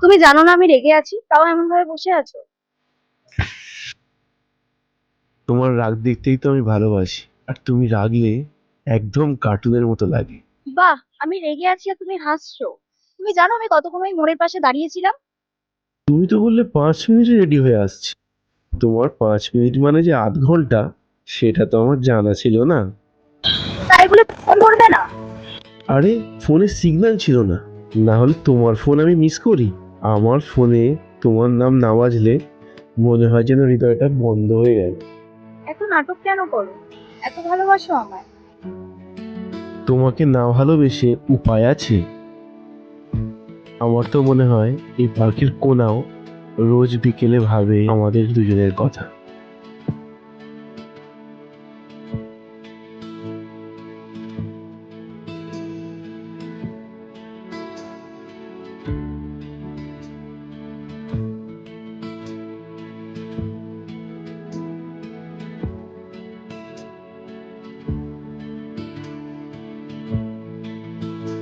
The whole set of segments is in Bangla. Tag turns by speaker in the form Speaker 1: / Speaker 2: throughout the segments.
Speaker 1: তুমি জানো না আমি রেগে আছি, তাও এমন ভাবে বসে আছো।
Speaker 2: তোমার রাগ দেখতেই তো আমি ভালোবাসি, আর তুমি রাগলে একদম কার্টুনের মতো লাগে।
Speaker 1: বাহ, আমি রেগে আছি আর তুমি হাসছো। তুমি জানো আমি কতক্ষণ ওই মোড়ের পাশে দাঁড়িয়েছিলাম।
Speaker 2: তুমি তো বললে 5 মিনিটে রেডি হয়ে আসছি। তোমার 5 মিনিট মানে যে আধ ঘন্টা, সেটা তো আমার জানা ছিল না।
Speaker 1: তাই বলে ফোন করবে না?
Speaker 2: আরে, ফোনে সিগন্যাল ছিল না। না হলে তোমার ফোন আমি মিস করি? আমার ফোনে তোমার নাম না বাজলে মনে হয় যেন হৃদয়টা বন্ধ হয়ে গেল।
Speaker 1: এত নাটক কেন করো? এত ভালোবাসো আমায়?
Speaker 2: তোমাকে না ভালোবেসে উপায় আছে? আমার তো মনে হয় এই পাখির কোনাও রোজ বিকেলে ভাবে আমাদের দুজনের কথা।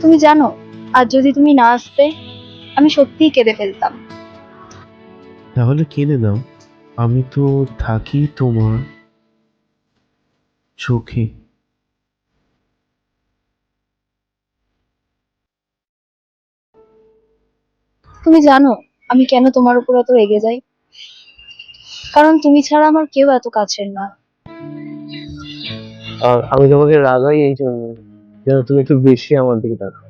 Speaker 1: তুমি জানো, আর যদি তুমি না আসতে, আমি সত্যিই কেঁদে ফেলতাম।
Speaker 2: তাহলে কিনে নাও, আমি তো থাকি তোমার চোখে।
Speaker 1: তুমি জানো আমি কেন তোমার উপর এত রেগে যাই? কারণ তুমি ছাড়া আমার কেউ এত কাছের না।
Speaker 2: আর আমি তোমাকে রাগাই এই জন্য, যেন তুমি একটু বেশি আমার দিকে তাকাও।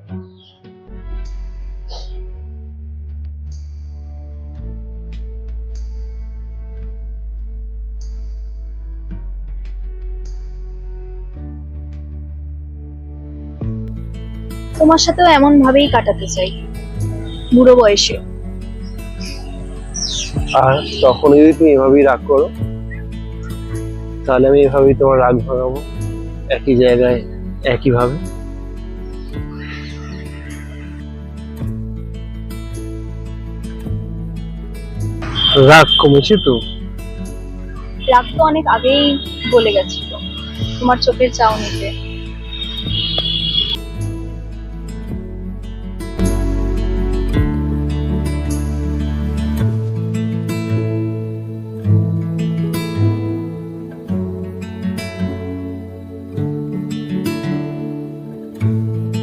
Speaker 1: তোমার সাথেও এমন ভাবেই কাটাতে চাই, বুড়ো বয়সে।
Speaker 2: আর তখন যদি তুমি এভাবেই রাগ করো, তাহলে আমি এভাবেই তোমার রাগ ভাঙাবো, একই জায়গায়, একই ভাবে। রাগ কমেছে তো?
Speaker 1: রাগ তো অনেক আগেই বলে গেছিল, তোমার চোখের চাউনিতে।